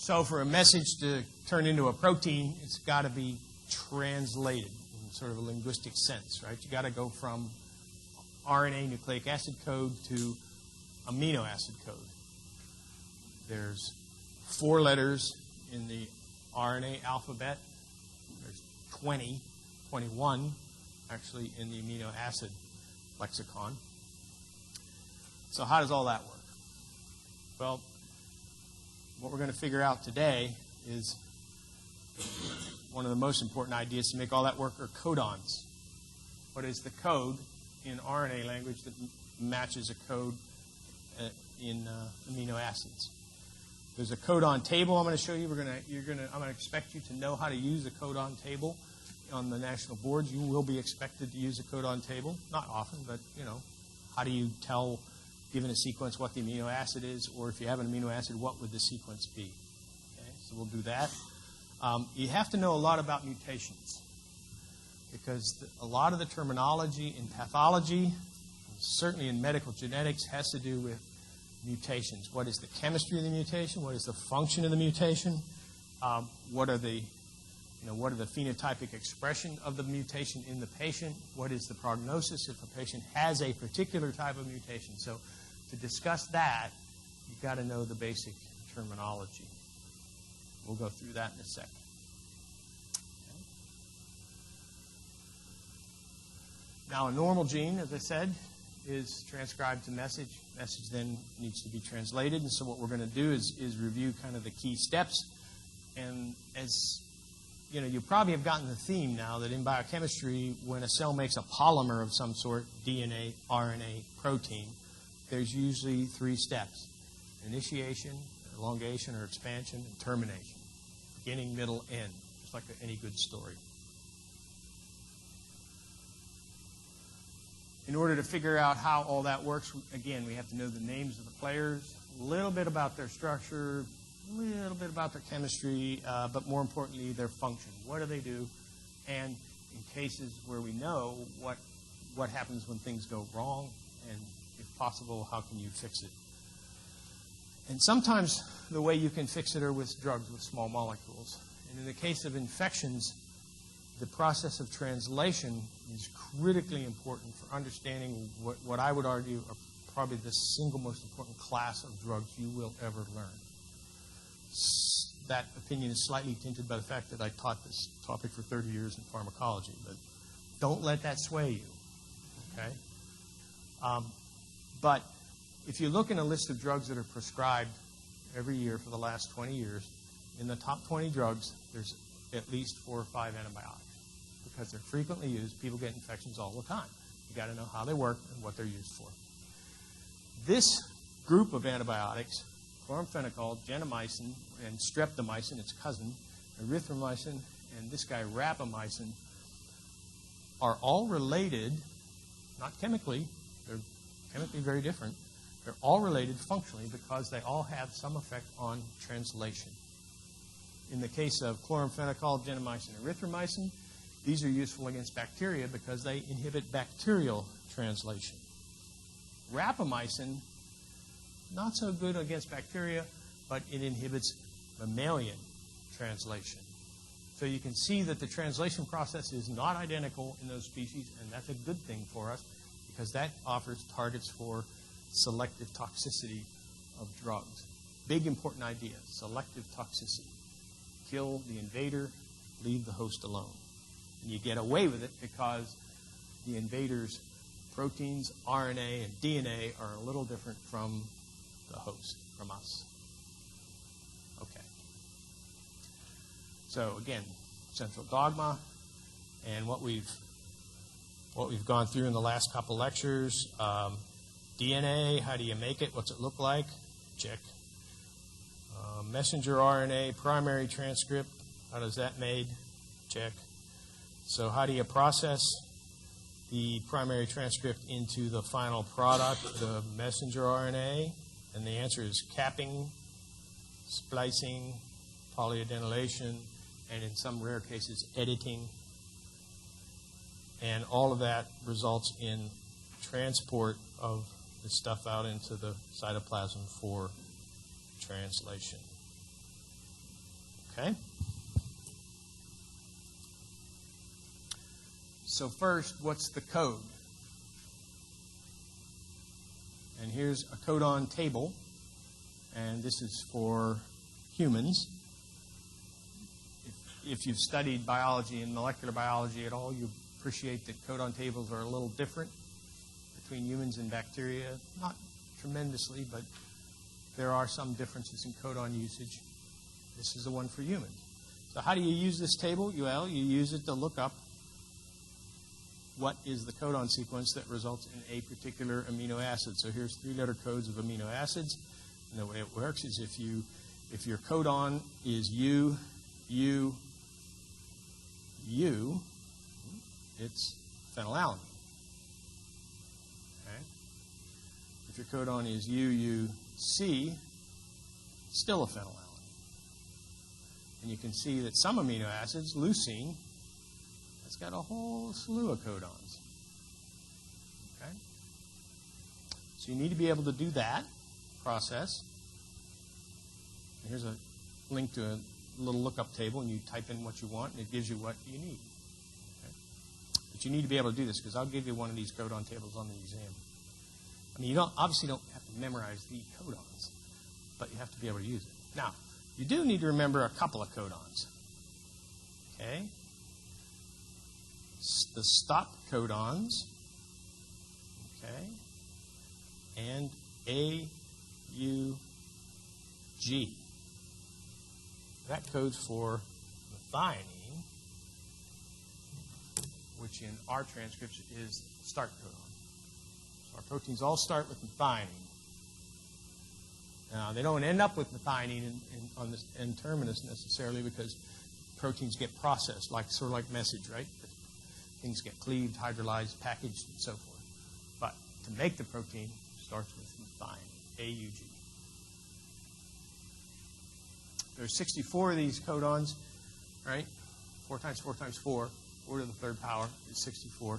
So for a message to turn into a protein, it's got to be translated in sort of a linguistic sense, right? You got to go from RNA nucleic acid code to amino acid code. There's 4 letters in the RNA alphabet. There's 21 actually in the amino acid lexicon. So how does all that work? Well, what we're going to figure out today is one of the most important ideas to make all that work are codons. What is the code in RNA language that matches a code in amino acids? There's a codon table I'm going to show you. I'm going to expect you to know how to use a codon table on the national boards. You will be expected to use a codon table. Not often, but how do you tell, given a sequence, what the amino acid is, or if you have an amino acid, what would the sequence be? Okay, so we'll do that. You have to know a lot about mutations because a lot of the terminology in pathology, certainly in medical genetics, has to do with mutations. What is the chemistry of the mutation? What is the function of the mutation? What are the phenotypic expression of the mutation in the patient? What is the prognosis if a patient has a particular type of mutation? So to discuss that, you've got to know the basic terminology. We'll go through that in a second. Okay. Now, a normal gene, as I said, is transcribed to message. Message then needs to be translated. And so what we're going to do is review kind of the key steps. And as you probably have gotten the theme now that in biochemistry, when a cell makes a polymer of some sort, DNA, RNA, protein, there's usually 3 steps: initiation, elongation or expansion, and termination. Beginning, middle, end, just like any good story. In order to figure out how all that works, again, we have to know the names of the players, a little bit about their structure, a little bit about their chemistry, but more importantly, their function. What do they do? And in cases where we know what happens when things go wrong, and if possible, how can you fix it? And sometimes the way you can fix it are with drugs, with small molecules. And in the case of infections, the process of translation is critically important for understanding what I would argue are probably the single most important class of drugs you will ever learn. That opinion is slightly tinted by the fact that I taught this topic for 30 years in pharmacology, but don't let that sway you, okay? But if you look in a list of drugs that are prescribed every year for the last 20 years, in the top 20 drugs, there's at least 4 or 5 antibiotics because they're frequently used. People get infections all the time. You've got to know how they work and what they're used for. This group of antibiotics, chloramphenicol, gentamicin, and streptomycin, its cousin, erythromycin, and this guy rapamycin, are all related, not chemically, they're chemically very different. They're all related functionally because they all have some effect on translation. In the case of chloramphenicol, gentamicin, and erythromycin, these are useful against bacteria because they inhibit bacterial translation. Rapamycin, not so good against bacteria, but it inhibits mammalian translation. So you can see that the translation process is not identical in those species, and that's a good thing for us because that offers targets for selective toxicity of drugs. Big important idea, selective toxicity. Kill the invader, leave the host alone. And you get away with it because the invader's proteins, RNA, and DNA are a little different from the host, from us. Okay. So again, central dogma, and what we've gone through in the last couple lectures. DNA, how do you make it? What's it look like? Check. Messenger RNA, primary transcript, how does that made? Check. So how do you process the primary transcript into the final product, the messenger RNA? And the answer is capping, splicing, polyadenylation, and in some rare cases, editing. And all of that results in transport of the stuff out into the cytoplasm for translation. Okay? So first, what's the code? And here's a codon table, and this is for humans. If you've studied biology and molecular biology at all, you appreciate that codon tables are a little different between humans and bacteria. Not tremendously, but there are some differences in codon usage. This is the one for humans. So how do you use this table? Well, you use it to look up what is the codon sequence that results in a particular amino acid. So here's 3-letter codes of amino acids. And the way it works is if your codon is U, it's phenylalanine. Okay? If your codon is UUC, it's still a phenylalanine. And you can see that some amino acids, leucine, it's got a whole slew of codons. Okay? So you need to be able to do that process. And here's a link to a little lookup table, and you type in what you want, and it gives you what you need. Okay? But you need to be able to do this, because I'll give you one of these codon tables on the exam. I mean, you obviously don't have to memorize the codons, but you have to be able to use it. Now, you do need to remember a couple of codons. Okay? The stop codons, okay, and AUG. That codes for methionine, which in our transcripts is start codon. So our proteins all start with methionine. Now, they don't end up with methionine on this N-terminus necessarily, because proteins get processed, sort of like message, right? Things get cleaved, hydrolyzed, packaged, and so forth. But to make the protein, it starts with methionine, AUG. There's 64 of these codons, right? 4 times 4 times 4, 4 to the third power is 64.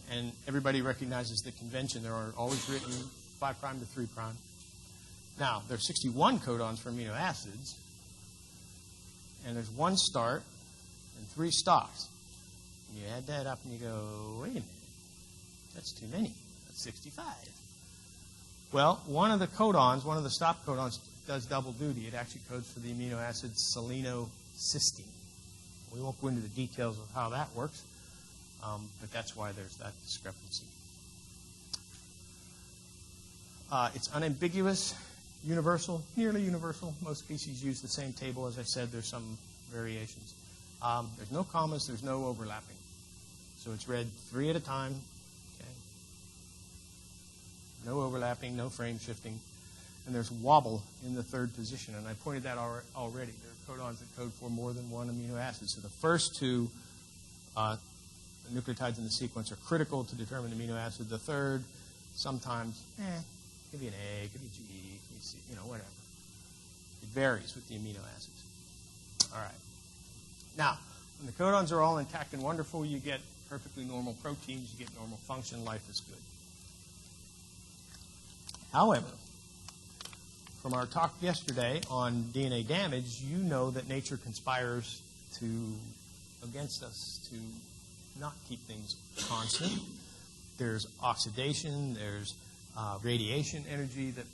And everybody recognizes the convention. There are always written 5' to 3'. Now, there's 61 codons for amino acids, and there's 1 start and 3 stops. You add that up and you go, wait a minute, that's too many. That's 65. Well, one of the codons, one of the stop codons, does double duty. It actually codes for the amino acid selenocysteine. We won't go into the details of how that works, but that's why there's that discrepancy. It's unambiguous, universal, nearly universal. Most species use the same table. As I said, there's some variations. There's no commas, there's no overlapping. So it's read 3 at a time. Okay. No overlapping, no frame shifting. And there's wobble in the third position. And I pointed that out already. There are codons that code for more than 1 amino acid. So the first 2 nucleotides in the sequence are critical to determine the amino acid. The third, sometimes, could be an A, could be G, could be C, whatever. It varies with the amino acids. All right. Now, when the codons are all intact and wonderful, you get perfectly normal proteins, you get normal function, life is good. However, from our talk yesterday on DNA damage, you know that nature conspires against us to not keep things constant. There's oxidation, there's radiation energy that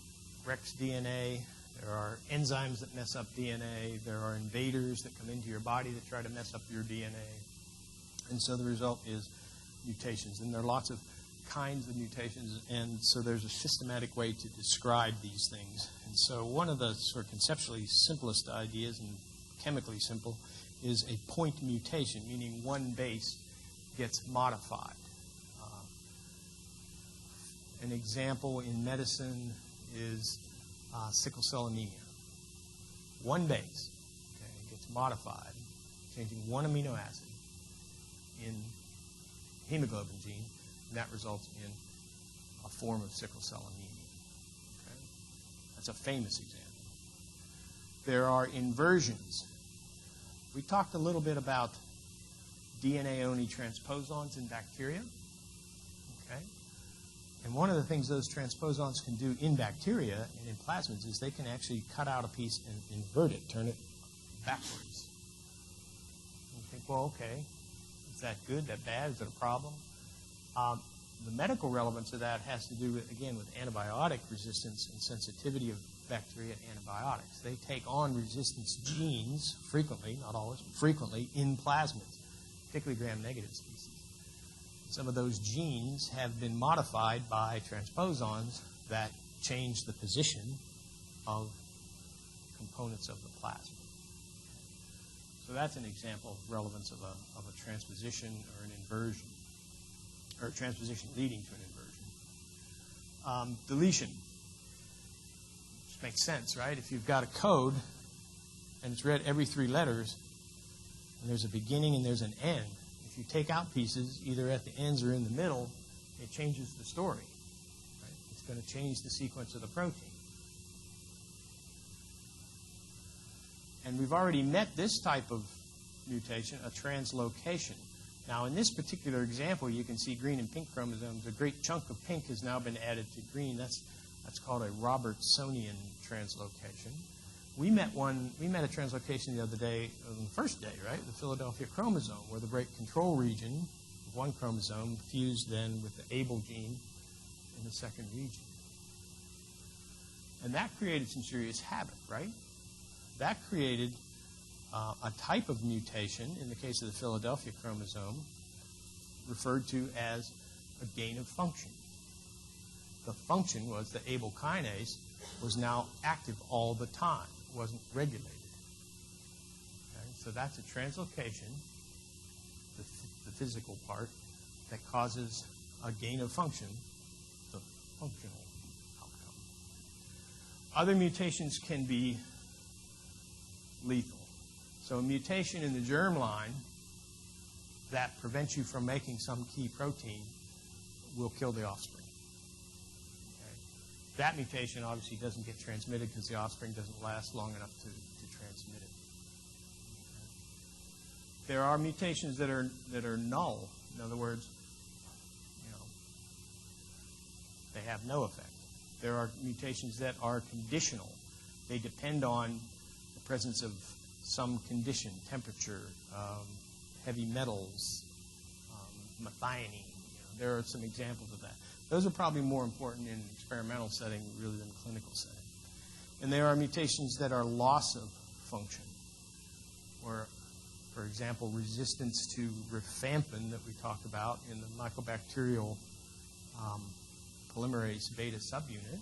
wrecks DNA. There are enzymes that mess up DNA. There are invaders that come into your body that try to mess up your DNA. And so the result is mutations. And there are lots of kinds of mutations, and so there's a systematic way to describe these things. And so one of the sort of conceptually simplest ideas, and chemically simple, is a point mutation, meaning one base gets modified. An example in medicine is sickle cell anemia. One base gets modified, changing 1 amino acid in hemoglobin gene, and that results in a form of sickle cell anemia. Okay? That's a famous example. There are inversions. We talked a little bit about DNA-only transposons in bacteria. Okay? And one of the things those transposons can do in bacteria and in plasmids is they can actually cut out a piece and invert it, turn it backwards. You think, well, okay, is that good, that bad, is it a problem? The medical relevance of that has to do, with, again, with antibiotic resistance and sensitivity of bacteria to antibiotics. They take on resistance genes frequently, not always, but frequently, in plasmids, particularly gram-negative species. Some of those genes have been modified by transposons that change the position of components of the plasmid. So that's an example of relevance of a transposition or an inversion, or a transposition leading to an inversion. Deletion. Which makes sense, right? If you've got a code and it's read every 3 letters, and there's a beginning and there's an end, if you take out pieces, either at the ends or in the middle, it changes the story. Right? It's going to change the sequence of the protein. And we've already met this type of mutation, a translocation. Now, in this particular example, you can see green and pink chromosomes. A great chunk of pink has now been added to green. That's called a Robertsonian translocation. We met a translocation the other day, on the first day, right? The Philadelphia chromosome, where the break control region of one chromosome fused then with the Abel gene in the second region. And that created some serious havoc, right? That created a type of mutation, in the case of the Philadelphia chromosome, referred to as a gain of function. The function was the Abel kinase was now active all the time. It wasn't regulated. Okay? So that's a translocation, the physical part, that causes a gain of function, the functional outcome. Other mutations can be lethal. So a mutation in the germline that prevents you from making some key protein will kill the offspring. Okay? That mutation obviously doesn't get transmitted because the offspring doesn't last long enough to transmit it. Okay? There are mutations that are null. In other words, they have no effect. There are mutations that are conditional. They depend on the presence of some condition, temperature, heavy metals, methionine. There are some examples of that. Those are probably more important in an experimental setting really than a clinical setting. And there are mutations that are loss of function, or, for example, resistance to rifampin that we talked about in the mycobacterial polymerase beta subunit,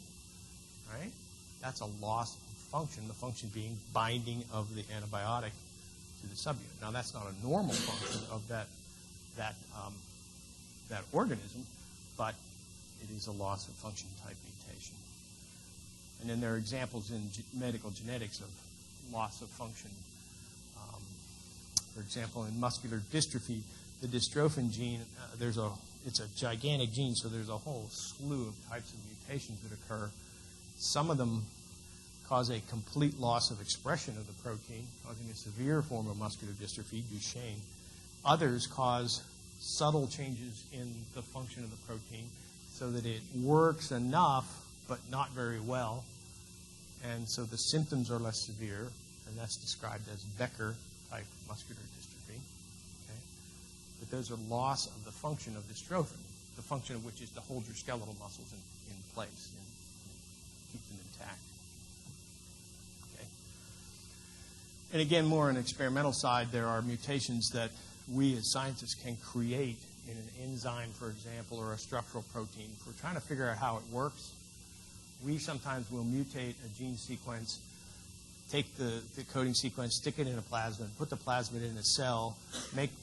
right? That's a loss of function, the function being binding of the antibiotic to the subunit. Now, that's not a normal function of that organism, but it is a loss of function type mutation. And then there are examples in medical genetics of loss of function. For example, in muscular dystrophy, the dystrophin gene, it's a gigantic gene, so there's a whole slew of types of mutations that occur. Some of them cause a complete loss of expression of the protein, causing a severe form of muscular dystrophy, Duchenne. Others cause subtle changes in the function of the protein so that it works enough but not very well, and so the symptoms are less severe, and that's described as Becker-type muscular dystrophy. Okay? But those are loss of the function of dystrophin, the function of which is to hold your skeletal muscles in place and keep them intact. Okay? And again, more on the experimental side, there are mutations that we as scientists can create in an enzyme, for example, or a structural protein. If we're trying to figure out how it works, we sometimes will mutate a gene sequence, take the coding sequence, stick it in a plasmid, put the plasmid in a cell,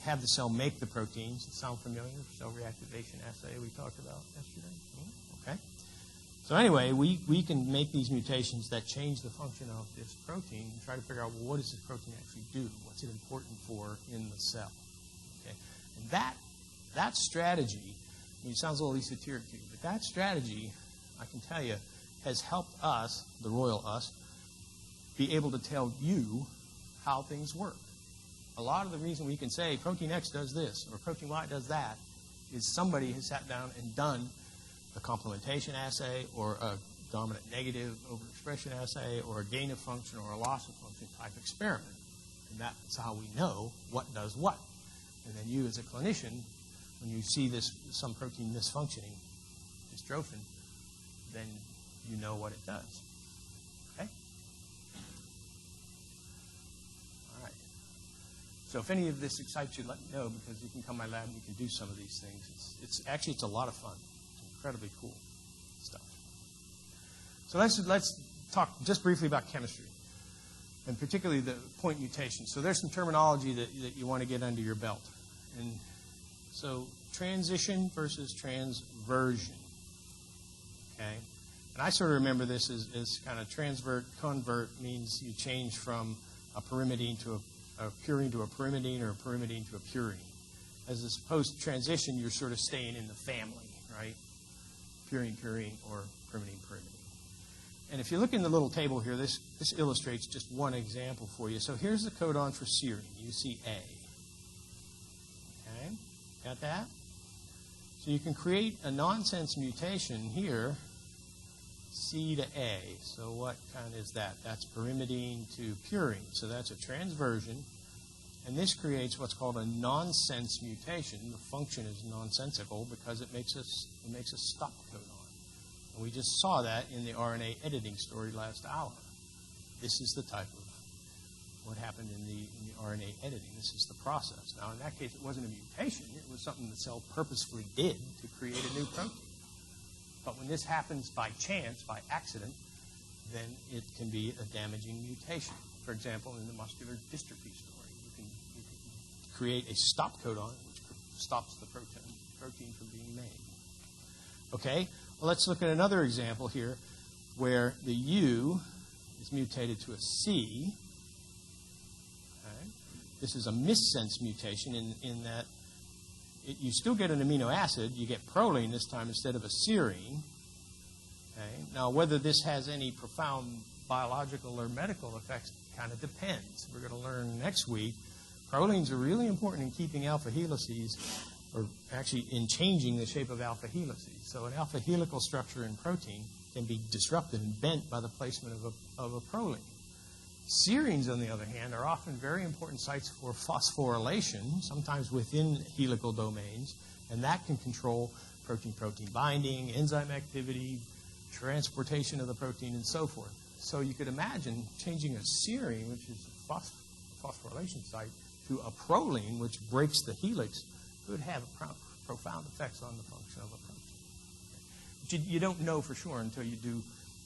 have the cell make the proteins. Sound familiar? Cell reactivation assay we talked about yesterday? Okay. So anyway, we can make these mutations that change the function of this protein and try to figure out, well, what does this protein actually do? What's it important for in the cell? Okay. And that strategy, I mean, it sounds a little esoteric to you, but that strategy, I can tell you, has helped us, the royal us, be able to tell you how things work. A lot of the reason we can say protein X does this or protein Y does that is somebody has sat down and done a complementation assay or a dominant negative overexpression assay or a gain of function or a loss of function type experiment. And that's how we know what does what. And then you as a clinician, when you see some protein misfunctioning, dystrophin, then you know what it does. Okay? All right. So if any of this excites you, let me know, because you can come to my lab and we can do some of these things. It's a lot of fun. It's incredibly cool stuff. So let's talk just briefly about chemistry, and particularly the point mutation. So there's some terminology that you want to get under your belt. And so transition versus transversion. Okay? And I sort of remember this as kind of convert means you change from a pyrimidine to a purine to a pyrimidine, or a pyrimidine to a purine. As opposed to transition, you're sort of staying in the family, right? Purine, or pyrimidine. And if you look in the little table here, this illustrates just one example for you. So here's the codon for serine, UCA. Okay, got that? So you can create a nonsense mutation here, C to A. So what kind is that? That's pyrimidine to purine. So that's a transversion. And this creates what's called a nonsense mutation. The function is nonsensical because it makes a stop codon. And we just saw that in the RNA editing story last hour. This is the type of what happened in the RNA editing. This is the process. Now, in that case, it wasn't a mutation. It was something the cell purposefully did to create a new protein. But when this happens by chance, by accident, then it can be a damaging mutation. For example, in the muscular dystrophy story, you can create a stop codon, which stops the protein from being made. Okay? Well, let's look at another example here where the U is mutated to a C. Okay. This is a missense mutation in that you still get an amino acid. You get proline this time instead of a serine. Okay. Now, whether this has any profound biological or medical effects kind of depends. We're going to learn next week. Prolines are really important in keeping alpha helices, or actually in changing the shape of alpha helices. So an alpha helical structure in protein can be disrupted and bent by the placement of a proline. Serines, on the other hand, are often very important sites for phosphorylation, sometimes within helical domains, and that can control protein-protein binding, enzyme activity, transportation of the protein, and so forth. So you could imagine changing a serine, which is a phosphorylation site, to a proline, which breaks the helix, could have profound effects on the function of a protein. But you don't know for sure until you do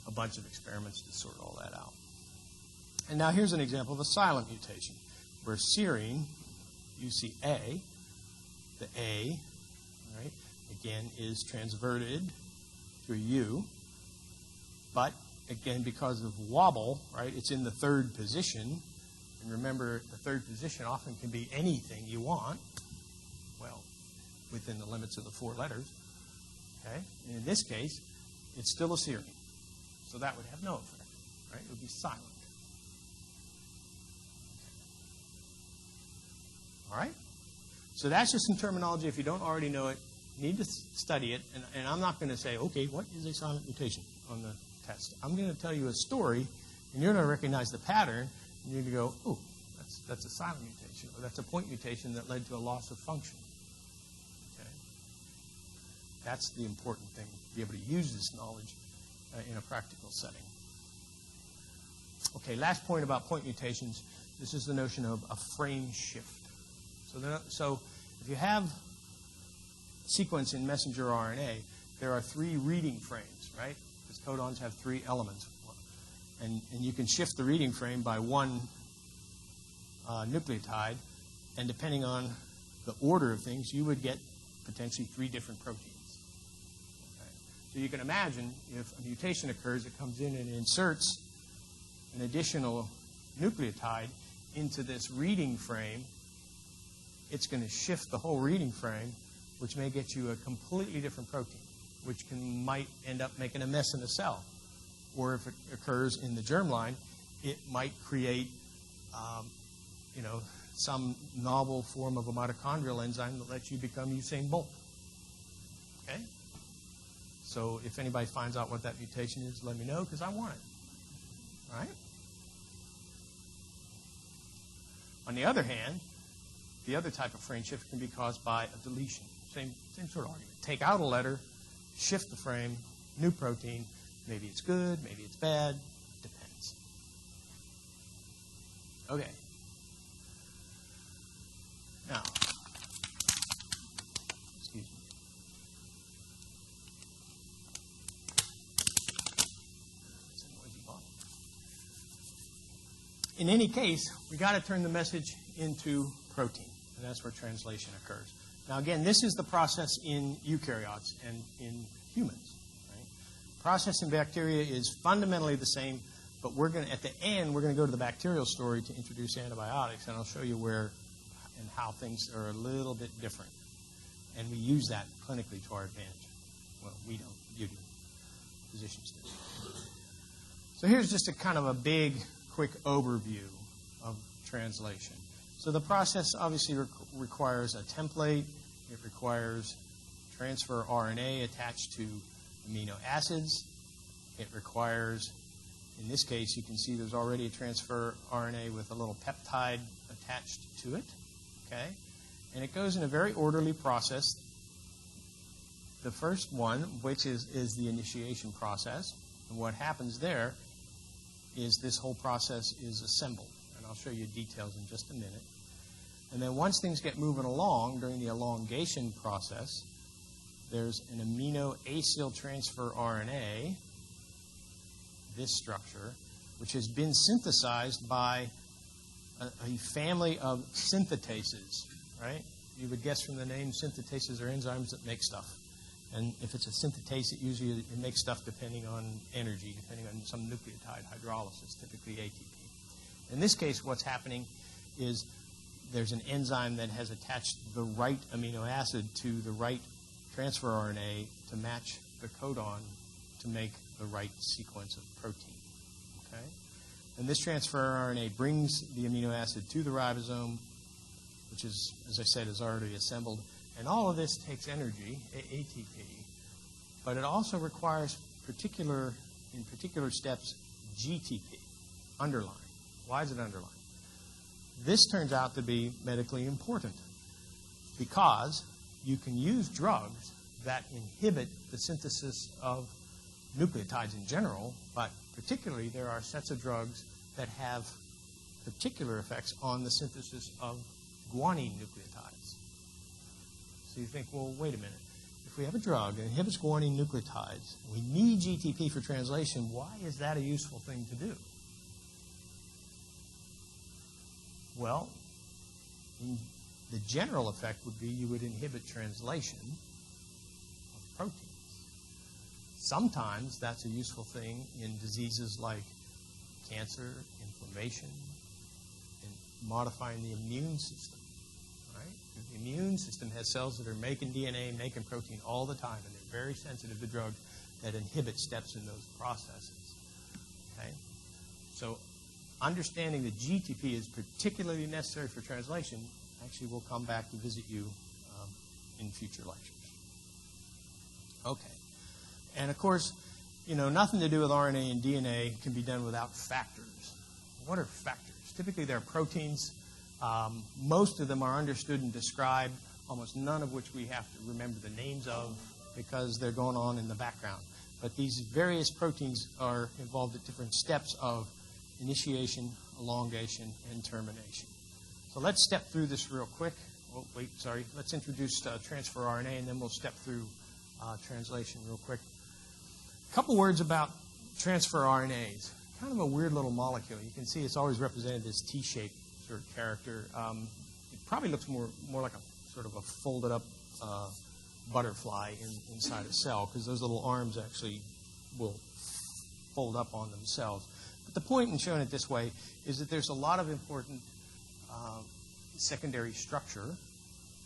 a bunch of experiments to sort all that out. And now here's an example of a silent mutation, where serine, UCA, the A, right, again, is transverted to a U, but again, because of wobble, right, it's in the third position. And remember, the third position often can be anything you want. Well, within the limits of the 4 letters. Okay? And in this case, it's still a serine. So that would have no effect. Right? It would be silent. Okay. All right? So that's just some terminology. If you don't already know it, you need to study it. And I'm not going to say, okay, what is a silent mutation on the test? I'm going to tell you a story, and you're going to recognize the pattern, and you're going to go, oh, that's a silent mutation, or that's a point mutation that led to a loss of function. Okay? That's the important thing, to be able to use this knowledge in a practical setting. Okay, last point about point mutations. This is the notion of a frame shift. So if you have a sequence in messenger RNA, there are 3 reading frames, right? Because codons have 3 elements. And you can shift the reading frame by 1 nucleotide, and depending on the order of things, you would get potentially 3 different proteins. Okay? So you can imagine if a mutation occurs, it comes in and inserts an additional nucleotide into this reading frame. It's going to shift the whole reading frame, which may get you a completely different protein, which might end up making a mess in a cell. Or if it occurs in the germline, it might create some novel form of a mitochondrial enzyme that lets you become Usain Bolt. Okay? So if anybody finds out what that mutation is, let me know, because I want it. All right? On the other hand, the other type of frame shift can be caused by a deletion. Same sort of argument. Take out a letter, shift the frame, new protein. Maybe it's good, maybe it's bad, depends. Okay. Now, excuse me. It's a noisy bottle. In any case, we got to turn the message into protein, and that's where translation occurs. Now, again, this is the process in eukaryotes and in humans. Right? Process in bacteria is fundamentally the same, but we're going to, at the end, we're going to go to the bacterial story to introduce antibiotics, and I'll show you where and how things are a little bit different. And we use that clinically to our advantage. Well, we don't. You do. Physicians do. So here's just a kind of a big, quick overview of translation. So the process obviously requires a template. It requires transfer RNA attached to amino acids. It requires, in this case, you can see there's already a transfer RNA with a little peptide attached to it. Okay? And it goes in a very orderly process. The first one, which is the initiation process, and what happens there is this whole process is assembled. And I'll show you details in just a minute. And then once things get moving along during the elongation process, there's an amino acyl transfer RNA, this structure, which has been synthesized by a family of synthetases, right? You would guess from the name, synthetases are enzymes that make stuff. And if it's a synthetase, it makes stuff depending on energy, depending on some nucleotide hydrolysis, typically ATP. In this case, what's happening is there's an enzyme that has attached the right amino acid to the right transfer RNA to match the codon to make the right sequence of protein. Okay? And this transfer RNA brings the amino acid to the ribosome, which is, as I said, is already assembled. And all of this takes energy, ATP, but it also requires in particular steps, GTP, underline. Why is it underlined? This turns out to be medically important because you can use drugs that inhibit the synthesis of nucleotides in general, but particularly there are sets of drugs that have particular effects on the synthesis of guanine nucleotides. So you think, well, wait a minute. If we have a drug that inhibits guanine nucleotides, we need GTP for translation, why is that a useful thing to do? Well, the general effect would be you would inhibit translation of proteins. Sometimes that's a useful thing in diseases like cancer, inflammation, and modifying the immune system. Right? The immune system has cells that are making DNA, making protein all the time, and they're very sensitive to drugs that inhibit steps in those processes. Okay? So understanding that GTP is particularly necessary for translation, actually we'll come back to visit you in future lectures. Okay. And of course, nothing to do with RNA and DNA can be done without factors. What are factors? Typically they're proteins. Most of them are understood and described, almost none of which we have to remember the names of because they're going on in the background. But these various proteins are involved at different steps of initiation, elongation, and termination. So let's step through this real quick. Oh, wait, sorry. Let's introduce transfer RNA, and then we'll step through translation real quick. A couple words about transfer RNAs. Kind of a weird little molecule. You can see it's always represented as T-shaped sort of character. It probably looks more like a sort of a folded up butterfly inside a cell because those little arms actually will fold up on themselves. But the point in showing it this way is that there's a lot of important secondary structure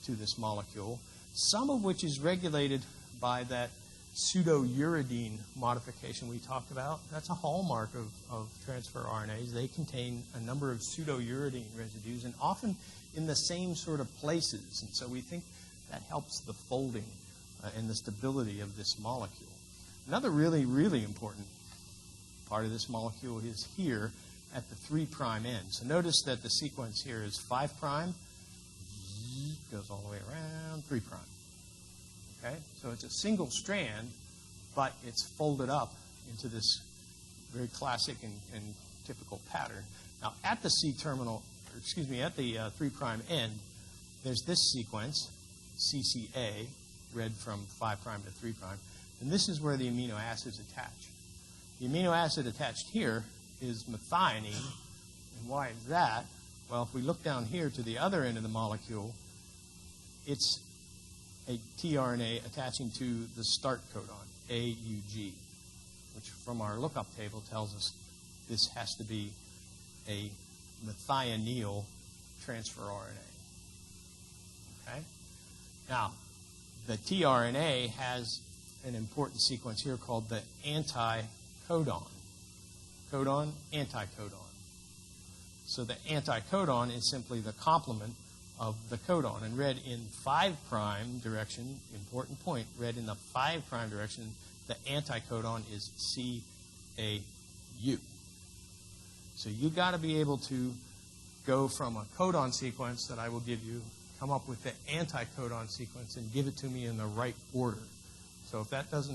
to this molecule, some of which is regulated by that pseudouridine modification we talked about. That's a hallmark of transfer RNAs. They contain a number of pseudouridine residues and often in the same sort of places. And so we think that helps the folding and the stability of this molecule. Another really, really important part of this molecule is here, at the 3' end. So notice that the sequence here is 5', goes all the way around 3'. Okay? So it's a single strand, but it's folded up into this very classic and typical pattern. Now, at the at the 3' end, there's this sequence, CCA, read from 5' to 3', and this is where the amino acids attach. The amino acid attached here is methionine, and why is that? Well, if we look down here to the other end of the molecule, it's a tRNA attaching to the start codon, AUG, which from our lookup table tells us this has to be a methionine transfer RNA. Okay? Now, the tRNA has an important sequence here called the anticodon. Codon, anticodon. So the anticodon is simply the complement of the codon. And read in 5' direction, important point, read in the 5' direction, the anticodon is CAU. So you've got to be able to go from a codon sequence that I will give you, come up with the anticodon sequence, and give it to me in the right order. So if that is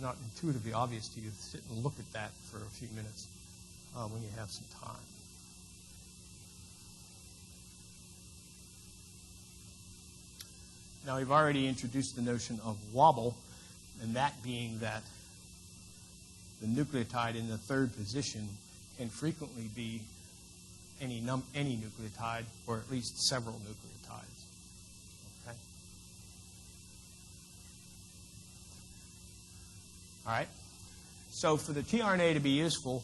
not intuitively obvious to you, sit and look at that for a few minutes when you have some time. Now, we've already introduced the notion of wobble, and that being that the nucleotide in the 3rd position can frequently be any nucleotide, or at least several nucleotides. Okay? All right? So for the tRNA to be useful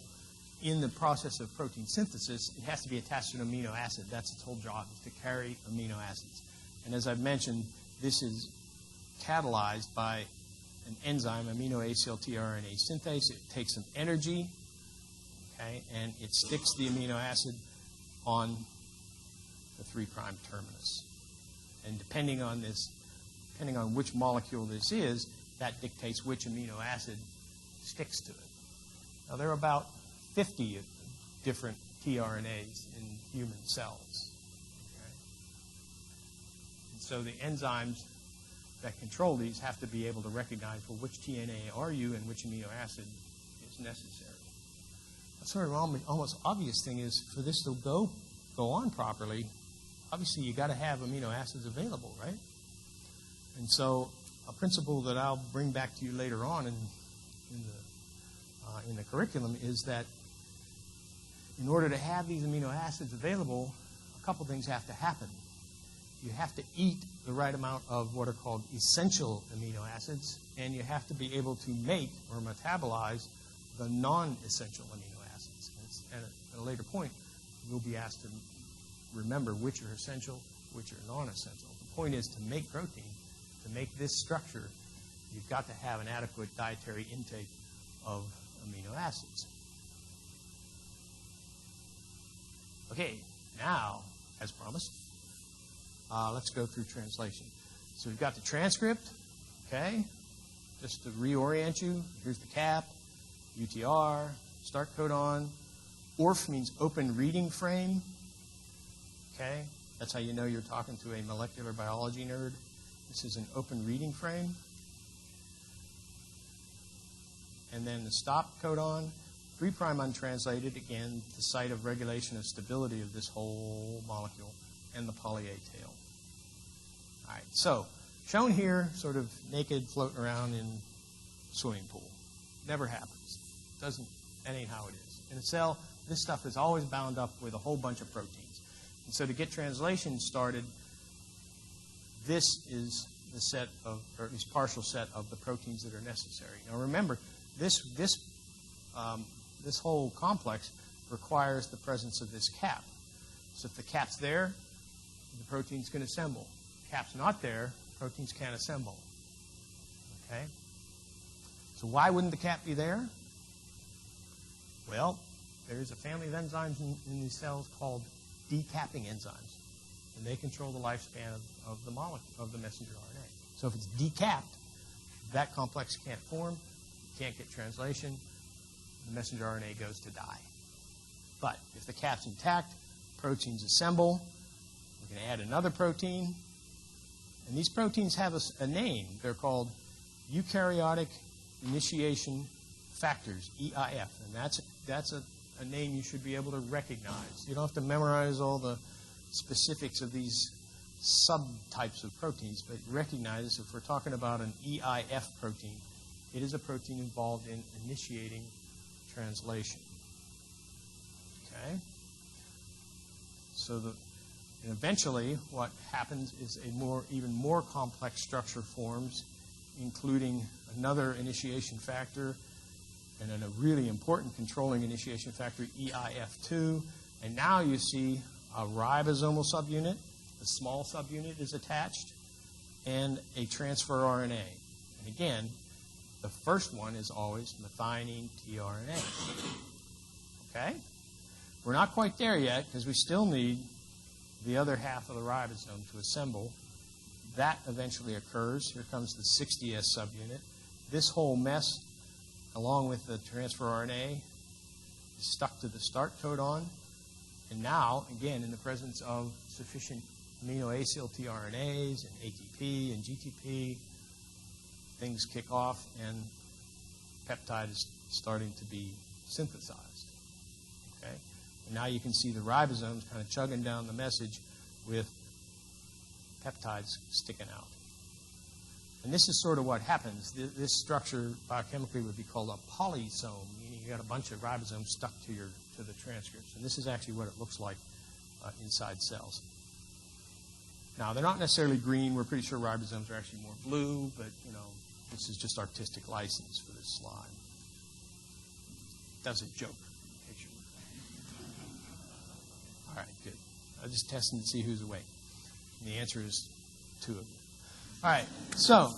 in the process of protein synthesis, it has to be attached to an amino acid. That's its whole job, is to carry amino acids. And as I've mentioned, this is catalyzed by an enzyme, aminoacyltRNA synthase. It takes some energy, okay, and it sticks the amino acid on the 3' terminus. And depending on which molecule this is, that dictates which amino acid sticks to it. Now, there are about 50 different tRNAs in human cells. Okay? And so the enzymes that control these have to be able to recognize, well, which TNA are you and which amino acid is necessary. A sort of almost obvious thing is, for this to go on properly, obviously you've got to have amino acids available, right? And so a principle that I'll bring back to you later on in the curriculum is that in order to have these amino acids available, a couple things have to happen. You have to eat the right amount of what are called essential amino acids, and you have to be able to make or metabolize the non-essential amino acids. And at a later point, you'll be asked to remember which are essential, which are non-essential. The point is, to make protein, to make this structure, you've got to have an adequate dietary intake of amino acids. Okay, now, as promised, let's go through translation. So we've got the transcript, okay? Just to reorient you, here's the cap, UTR, start codon. ORF means open reading frame, okay? That's how you know you're talking to a molecular biology nerd. This is an open reading frame. And then the stop codon, 3' untranslated, again, the site of regulation of stability of this whole molecule, and the poly A tail. All right, so shown here, sort of naked, floating around in a swimming pool. Never happens. That ain't how it is. In a cell, this stuff is always bound up with a whole bunch of proteins. And so to get translation started, this is the set of, or at least partial set of the proteins that are necessary. Now remember, this whole complex requires the presence of this cap. So if the cap's there, the proteins can assemble. If the cap's not there, proteins can't assemble. Okay? So why wouldn't the cap be there? Well, there's a family of enzymes in these cells called decapping enzymes, and they control the lifespan of the molecule, of the messenger RNA. So if it's decapped, that complex can't form, can't get translation, the messenger RNA goes to die. But if the cap's intact, proteins assemble. We can add another protein. And these proteins have a name. They're called eukaryotic initiation factors, EIF. And that's a name you should be able to recognize. You don't have to memorize all the specifics of these subtypes of proteins, but recognize if we're talking about an EIF protein, it is a protein involved in initiating translation. Okay? So and eventually what happens is even more complex structure forms, including another initiation factor and then a really important controlling initiation factor, EIF2. And now you see a ribosomal subunit, the small subunit is attached, and a transfer RNA. And again, the first one is always methionine tRNA. Okay? We're not quite there yet because we still need the other half of the ribosome to assemble. That eventually occurs. Here comes the 60S subunit. This whole mess, along with the transfer RNA, is stuck to the start codon. And now, again, in the presence of sufficient aminoacyl tRNAs and ATP and GTP, things kick off and peptide is starting to be synthesized. Okay? And now you can see the ribosomes kind of chugging down the message with peptides sticking out. And this is sort of what happens. This structure biochemically would be called a polysome, meaning you got a bunch of ribosomes stuck to the transcripts. And this is actually what it looks like inside cells. Now, they're not necessarily green. We're pretty sure ribosomes are actually more blue, but, this is just artistic license for this slide. That's a joke. In case you were. All right, good. I'm just testing to see who's awake. And the answer is 2 of you. All right, so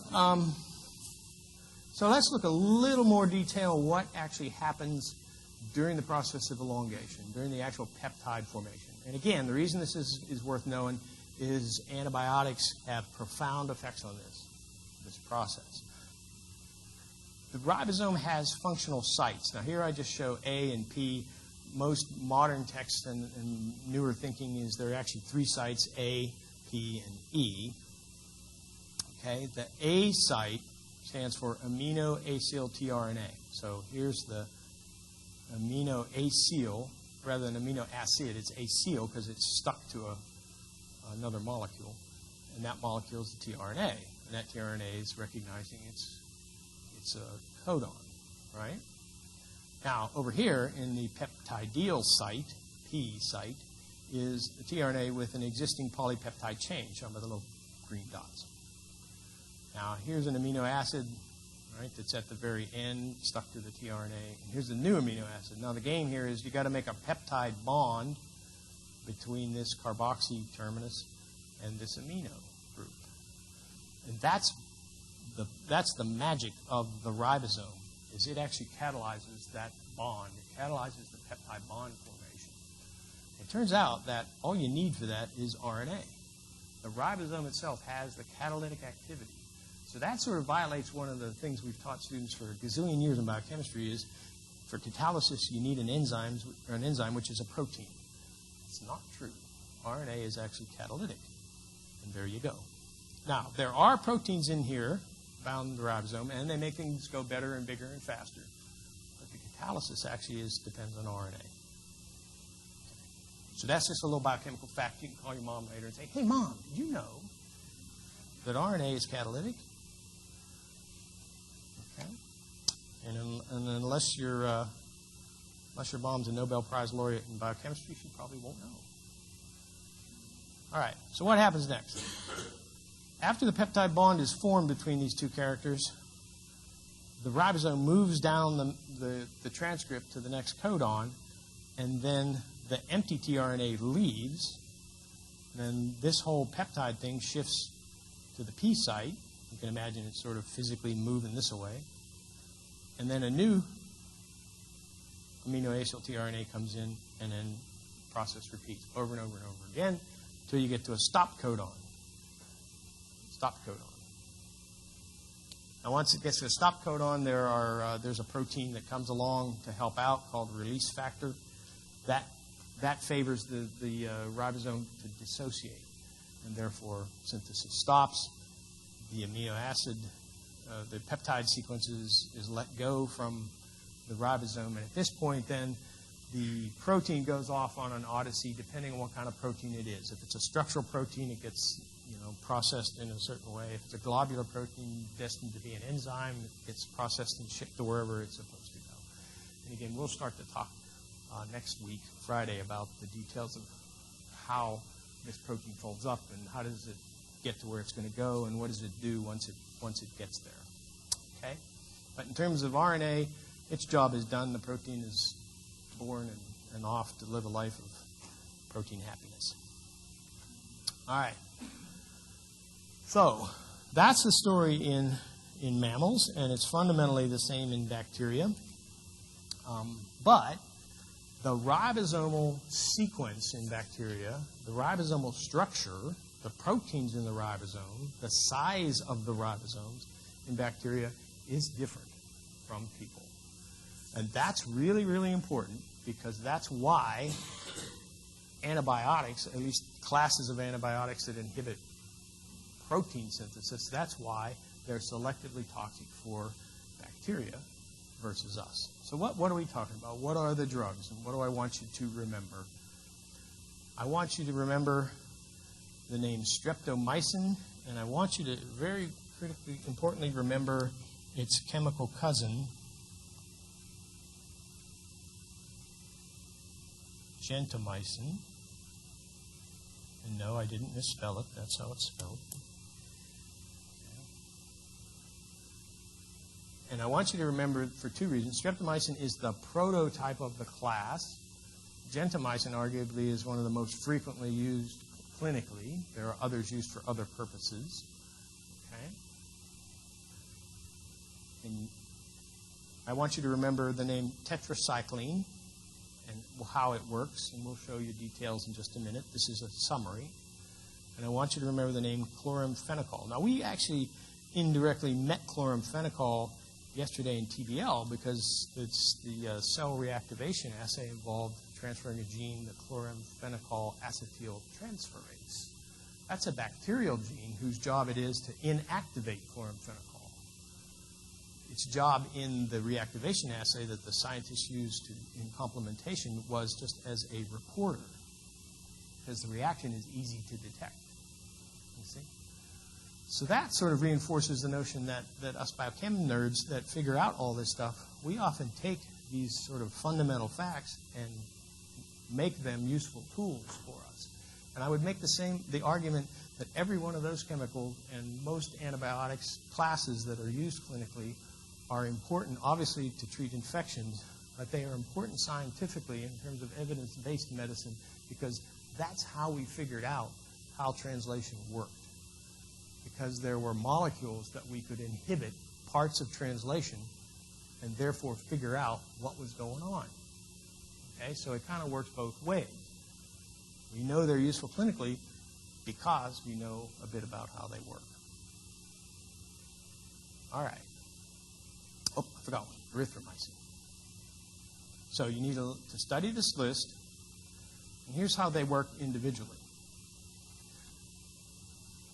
let's look a little more detail what actually happens during the process of elongation, during the actual peptide formation. And again, the reason this is worth knowing is antibiotics have profound effects on this process. The ribosome has functional sites. Now here I just show A and P. Most modern texts and newer thinking is there are actually 3 sites, A, P, and E. Okay, the A site stands for aminoacyl tRNA. So here's the aminoacyl, rather than amino acid, it's acyl because it's stuck to another molecule. And that molecule is the tRNA. And that tRNA is recognizing it's a codon, right? Now, over here in the peptidyl site, P site, is the tRNA with an existing polypeptide chain, shown by the little green dots. Now, here's an amino acid, right, that's at the very end, stuck to the tRNA. And here's the new amino acid. Now, the game here is you've got to make a peptide bond between this carboxy terminus and this amino group. And that's the magic of the ribosome, is it actually catalyzes that bond. It catalyzes the peptide bond formation. It turns out that all you need for that is RNA. The ribosome itself has the catalytic activity. So that sort of violates one of the things we've taught students for a gazillion years in biochemistry is for catalysis you need an enzyme which is a protein. It's not true. RNA is actually catalytic. And there you go. Now, there are proteins in here found in the ribosome, and they make things go better and bigger and faster. But the catalysis actually depends on RNA. So that's just a little biochemical fact. You can call your mom later and say, hey, Mom, did you know that RNA is catalytic? Okay. And unless your mom's a Nobel Prize laureate in biochemistry, she probably won't know. All right, so what happens next? After the peptide bond is formed between these 2 characters, the ribosome moves down the transcript to the next codon, and then the empty tRNA leaves. Then this whole peptide thing shifts to the P site. You can imagine it's sort of physically moving this away. And then a new aminoacyl tRNA comes in, and then the process repeats over and over and over again until you get to a stop codon. Stop codon. Now, once it gets to a stop codon, there's a protein that comes along to help out called release factor. That that favors the ribosome to dissociate, and therefore synthesis stops. The amino acid, the peptide sequence is let go from the ribosome, and at this point then the protein goes off on an odyssey depending on what kind of protein it is. If it's a structural protein, it gets processed in a certain way. If it's a globular protein destined to be an enzyme, it gets processed and shipped to wherever it's supposed to go. And again, we'll start to talk next week, Friday, about the details of how this protein folds up and how does it get to where it's going to go and what does it do once it gets there. Okay? But in terms of RNA, its job is done. The protein is born and off to live a life of protein happiness. All right. So that's the story in mammals, and it's fundamentally the same in bacteria. But the ribosomal sequence in bacteria, the ribosomal structure, the proteins in the ribosome, the size of the ribosomes in bacteria is different from people. And that's really, really important because that's why antibiotics, at least classes of antibiotics that inhibit protein synthesis, that's why they're selectively toxic for bacteria versus us. So what are we talking about? What are the drugs? And what do I want you to remember? I want you to remember the name streptomycin, and I want you to very critically, importantly, remember its chemical cousin, gentamicin. And no, I didn't misspell it. That's how it's spelled. And I want you to remember for two reasons. Streptomycin is the prototype of the class. Gentamicin arguably is one of the most frequently used clinically. There are others used for other purposes. Okay? And I want you to remember the name tetracycline and how it works, and we'll show you details in just a minute. This is a summary. And I want you to remember the name chloramphenicol. Now, we actually indirectly met chloramphenicol yesterday in TBL because it's the cell reactivation assay involved transferring a gene, the chloramphenicol acetyltransferase. That's a bacterial gene whose job it is to inactivate chloramphenicol. Its job in the reactivation assay that the scientists used in complementation was just as a reporter, because the reaction is easy to detect. You see? So that sort of reinforces the notion that us biochem nerds that figure out all this stuff, we often take these sort of fundamental facts and make them useful tools for us. And I would make the argument that every one of those chemicals and most antibiotics classes that are used clinically are important, obviously, to treat infections, but they are important scientifically in terms of evidence-based medicine because that's how we figured out how translation worked. Because there were molecules that we could inhibit parts of translation and therefore figure out what was going on. Okay, so it kind of works both ways. We know they're useful clinically because we know a bit about how they work. All right. Oh, I forgot one. Erythromycin. So you need to study this list. And here's how they work individually.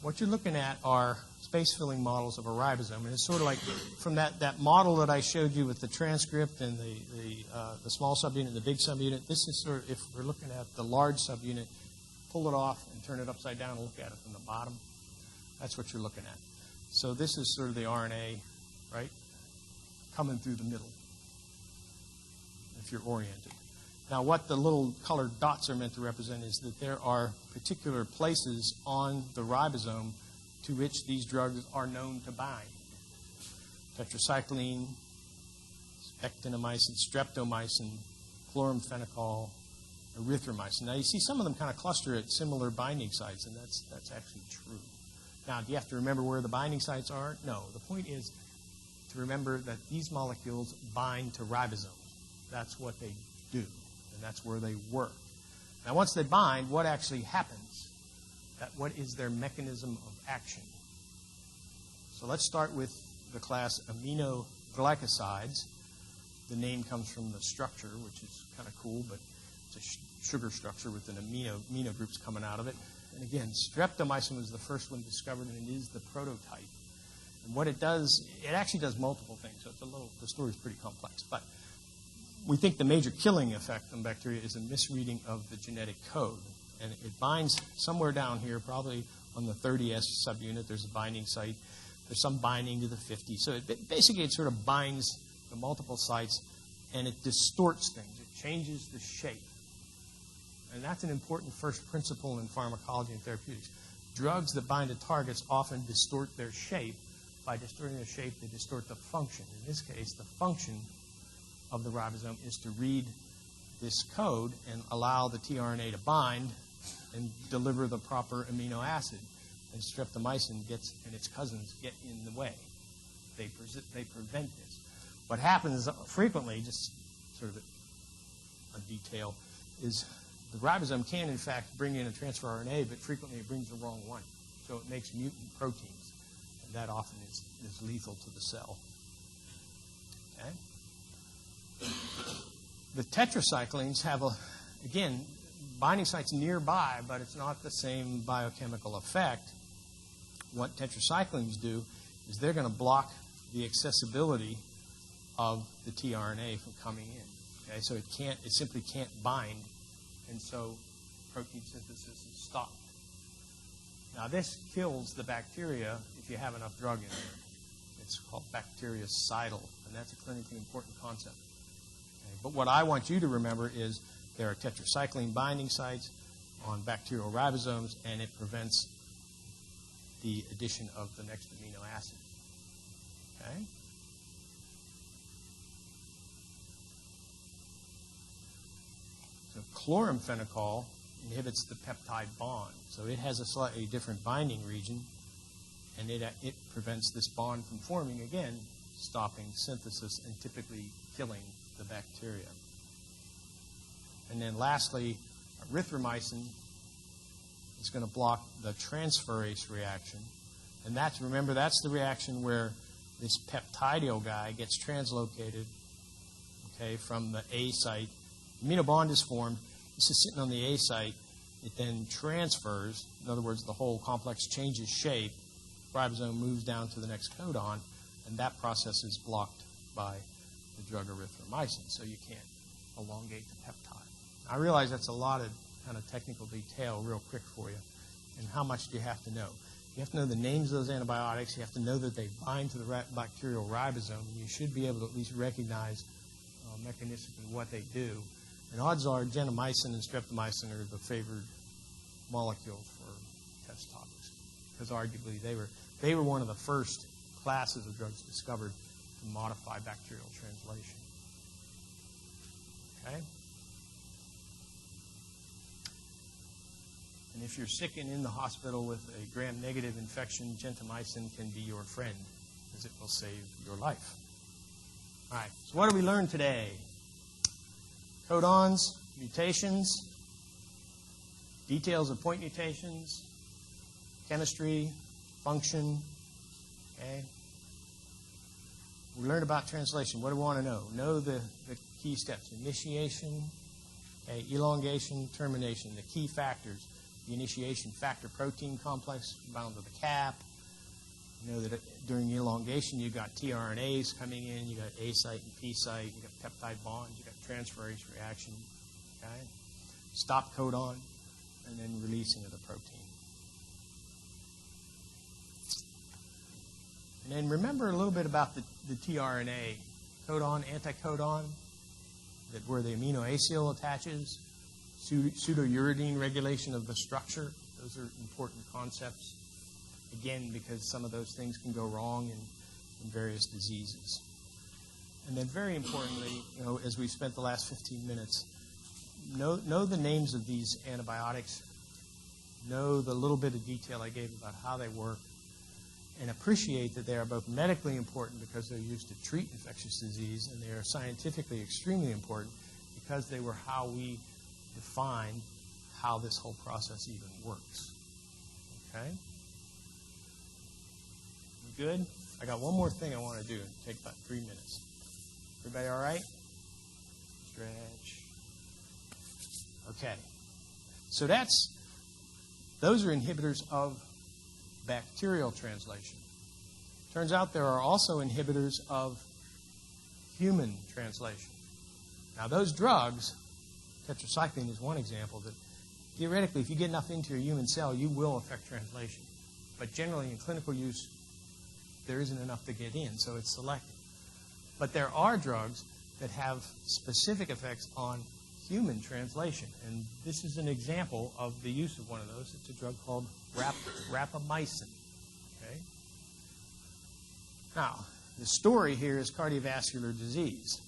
What you're looking at are space-filling models of a ribosome. And it's sort of like from that model that I showed you with the transcript and the small subunit and the big subunit, this is sort of, if we're looking at the large subunit, pull it off and turn it upside down and look at it from the bottom. That's what you're looking at. So this is sort of the RNA, right, coming through the middle, if you're oriented. Now, what the little colored dots are meant to represent is that there are particular places on the ribosome to which these drugs are known to bind. Tetracycline, actinomycin, streptomycin, chloramphenicol, erythromycin. Now, you see some of them kind of cluster at similar binding sites, and that's actually true. Now, do you have to remember where the binding sites are? No. The point is to remember that these molecules bind to ribosomes. That's what they do, and that's where they work. Now, once they bind, what actually happens? What is their mechanism of action? So let's start with the class aminoglycosides. The name comes from the structure, which is kind of cool, but It's a sugar structure with an amino groups coming out of it. And again, streptomycin was the first one discovered, and it is the prototype. And what it does, it actually does multiple things. So the story is pretty complex. But we think the major killing effect on bacteria is a misreading of the genetic code. And it binds somewhere down here, probably on the 30S subunit. There's a binding site. There's some binding to the 50. So basically it sort of binds the multiple sites, and it distorts things. It changes the shape. And that's an important first principle in pharmacology and therapeutics. Drugs that bind to targets often distort their shape. By distorting their shape, they distort the function. In this case, the function of the ribosome is to read this code and allow the tRNA to bind and deliver the proper amino acid. And streptomycin and its cousins get in the way. They prevent this. What happens frequently, just sort of a detail, is the ribosome can, in fact, bring in a transfer RNA, but frequently it brings the wrong one. So it makes mutant proteins. And that often is lethal to the cell. Okay? The tetracyclines have, again, binding sites nearby, but it's not the same biochemical effect. What tetracyclines do is they're going to block the accessibility of the tRNA from coming in. Okay? So it simply can't bind. And so protein synthesis is stopped. Now, this kills the bacteria if you have enough drug in there. It's called bactericidal, and that's a clinically important concept. Okay? But what I want you to remember is there are tetracycline binding sites on bacterial ribosomes, and it prevents the addition of the next amino acid. Okay? So chloramphenicol inhibits the peptide bond. So it has a slightly different binding region, and it prevents this bond from forming, again, stopping synthesis and typically killing the bacteria. And then lastly, erythromycin is going to block the transferase reaction. And remember, that's the reaction where this peptidyl guy gets translocated, okay, from the A site. Amino bond is formed. This is sitting on the A site. It then transfers. In other words, the whole complex changes shape. Ribosome moves down to the next codon, and that process is blocked by the drug erythromycin, so you can't elongate the peptide. I realize that's a lot of kind of technical detail real quick for you. And how much do you have to know? You have to know the names of those antibiotics. You have to know that they bind to the bacterial ribosome. And you should be able to at least recognize mechanistically what they do. And odds are gentamicin and streptomycin are the favored molecule for test topics, because arguably they were one of the first classes of drugs discovered to modify bacterial translation. Okay? And if you're sick and in the hospital with a gram-negative infection, gentamicin can be your friend, because it will save your life. All right, so what did we learn today? Codons, mutations, details of point mutations, chemistry, function. Okay. We learned about translation. What do we want to know? Know the key steps. Initiation, okay, elongation, termination, the key factors. The initiation factor protein complex bound to the cap. You know that during elongation you've got tRNAs coming in, you've got A site and P site, you've got peptide bonds, you've got transferase reaction. Okay? Stop codon, and then releasing of the protein. And then remember a little bit about the tRNA. Codon, anticodon, where the aminoacyl attaches. Pseudouridine regulation of the structure. Those are important concepts. Again, because some of those things can go wrong in various diseases. And then very importantly, you know, as we spent the last 15 minutes, know the names of these antibiotics. Know the little bit of detail I gave about how they work. And appreciate that they are both medically important because they're used to treat infectious disease, and they are scientifically extremely important because they were how we define how this whole process even works. Okay? We good? I got one more thing I want to do. It'll take about 3 minutes. Everybody all right? Stretch. Okay. So those are inhibitors of bacterial translation. Turns out there are also inhibitors of human translation. Now those drugs, tetracycline is one example, that theoretically if you get enough into your human cell, you will affect translation. But generally in clinical use, there isn't enough to get in, so it's selective. But there are drugs that have specific effects on human translation. And this is an example of the use of one of those. It's a drug called rapamycin. Okay? Now, the story here is cardiovascular disease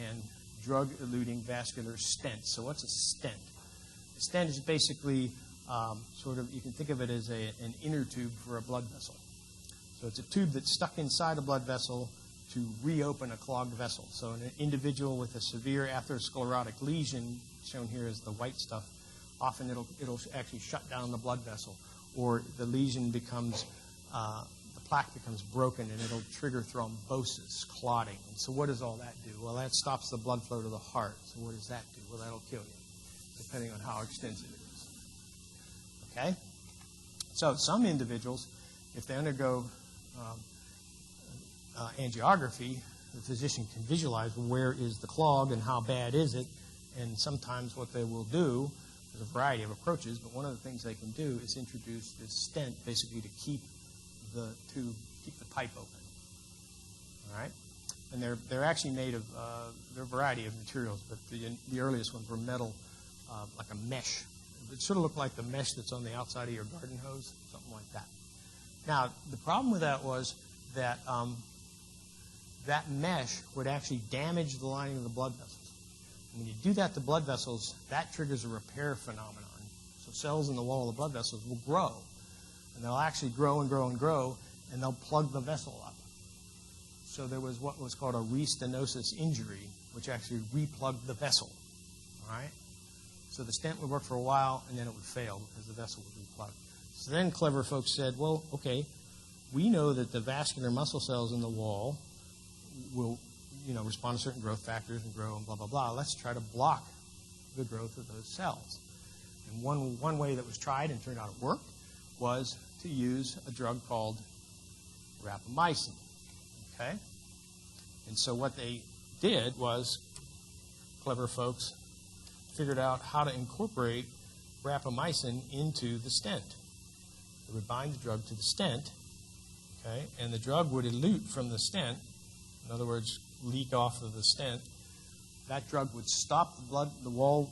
and drug-eluting vascular stents. So what's a stent? A stent is basically you can think of it as an inner tube for a blood vessel. So it's a tube that's stuck inside a blood vessel to reopen a clogged vessel. So an individual with a severe atherosclerotic lesion, shown here as the white stuff, often it'll actually shut down the blood vessel, or the lesion becomes, the plaque becomes broken and it'll trigger thrombosis, clotting. And so what does all that do? Well, that stops the blood flow to the heart. So what does that do? Well, that'll kill you, depending on how extensive it is. Okay? So some individuals, if they undergo angiography, the physician can visualize where is the clog and how bad is it, and sometimes what they will do, there's a variety of approaches, but one of the things they can do is introduce this stent basically to keep the tube, keep the pipe open. All right? And they're actually made of, there are a variety of materials, but the earliest ones were metal, like a mesh. It sort of looked like the mesh that's on the outside of your garden hose, something like that. Now, the problem with that was that that mesh would actually damage the lining of the blood vessels. And when you do that to blood vessels, that triggers a repair phenomenon. So cells in the wall of the blood vessels will grow. And they'll actually grow and grow and grow, and they'll plug the vessel up. So there was what was called a restenosis injury, which actually replugged the vessel. All right? So the stent would work for a while, and then it would fail because the vessel would replugged. So then clever folks said, well, okay, we know that the vascular muscle cells in the wall will, respond to certain growth factors and grow and blah, blah, blah. Let's try to block the growth of those cells. And one way that was tried and turned out it worked was to use a drug called rapamycin. Okay? And so what they did was, clever folks figured out how to incorporate rapamycin into the stent. They would bind the drug to the stent, okay, and the drug would elute from the stent, in other words, leak off of the stent. That drug would stop the wall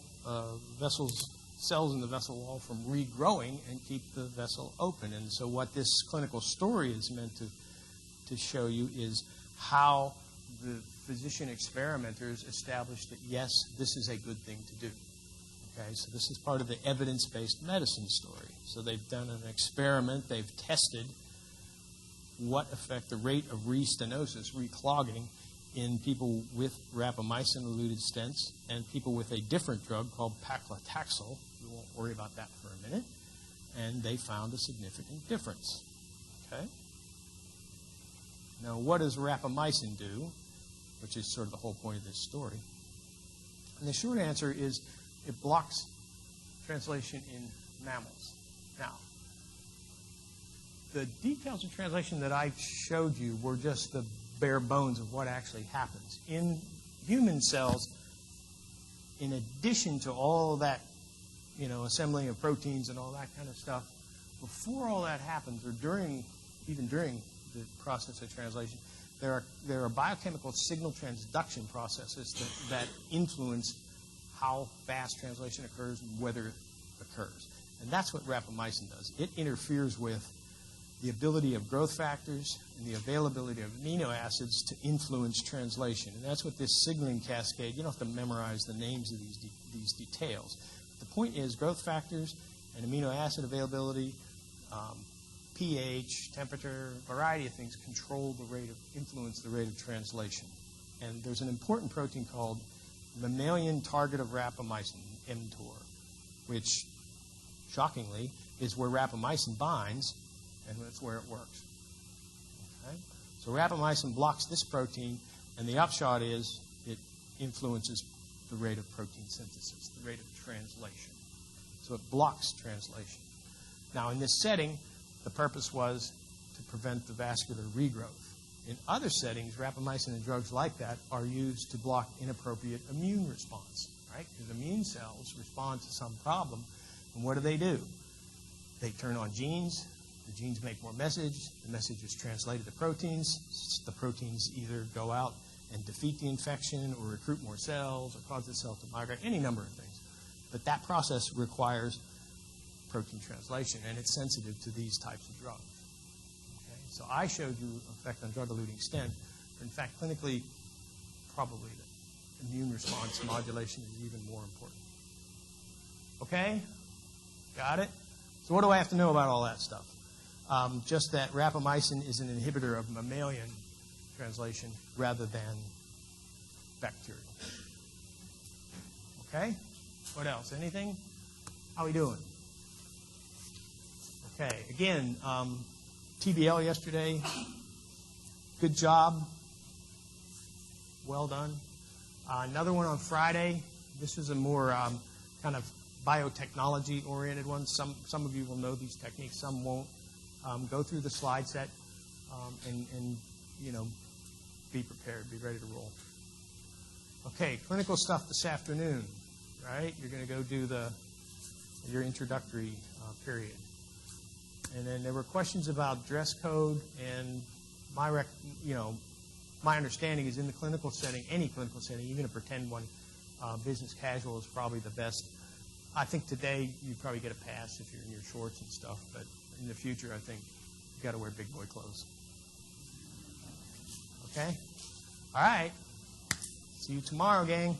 vessels, cells in the vessel wall from regrowing and keep the vessel open. And so what this clinical story is meant to show you is how the physician experimenters established that, yes, this is a good thing to do. Okay, so this is part of the evidence-based medicine story. So they've done an experiment, they've tested what effect the rate of restenosis, reclogging, in people with rapamycin-eluted stents and people with a different drug called paclitaxel. We won't worry about that for a minute. And they found a significant difference. Okay? Now, what does rapamycin do, which is sort of the whole point of this story? And the short answer is it blocks translation in mammals. Now, the details of translation that I showed you were just the bare bones of what actually happens. In human cells, in addition to all that, assembling of proteins and all that kind of stuff, before all that happens, or even during the process of translation, there are biochemical signal transduction processes that influence how fast translation occurs and whether it occurs. And that's what rapamycin does. It interferes with the ability of growth factors and the availability of amino acids to influence translation. And that's what this signaling cascade, you don't have to memorize the names of these details. The point is growth factors and amino acid availability, pH, temperature, a variety of things influence the rate of translation. And there's an important protein called mammalian target of rapamycin, mTOR, which, shockingly, is where rapamycin binds, and that's where it works. Okay? So rapamycin blocks this protein, and the upshot is it influences the rate of protein synthesis, the rate of translation. So it blocks translation. Now, in this setting, the purpose was to prevent the vascular regrowth. In other settings, rapamycin and drugs like that are used to block inappropriate immune response, right? Because immune cells respond to some problem, and what do? They turn on genes. The genes make more message. The message is translated to proteins. The proteins either go out and defeat the infection or recruit more cells or cause the cell to migrate, any number of things. But that process requires protein translation, and it's sensitive to these types of drugs. Okay? So I showed you effect on drug-eluting stent, but in fact, clinically, probably the immune response modulation is even more important. Okay? Got it? So what do I have to know about all that stuff? Just that rapamycin is an inhibitor of mammalian translation rather than bacterial. Okay? What else? Anything? How are we doing? Okay. Again, TBL yesterday. Good job. Well done. Another one on Friday. This is a more kind of biotechnology-oriented one. Some of you will know these techniques. Some won't. Go through the slide set and you know, be prepared. Be ready to roll. Okay, clinical stuff this afternoon, right? You're going to go do your introductory period. And then there were questions about dress code, and my understanding is in the clinical setting, any clinical setting, even a pretend one, business casual is probably the best. I think today you probably get a pass if you're in your shorts and stuff, but in the future I think you got to wear big boy clothes. Okay? All right. See you tomorrow, gang.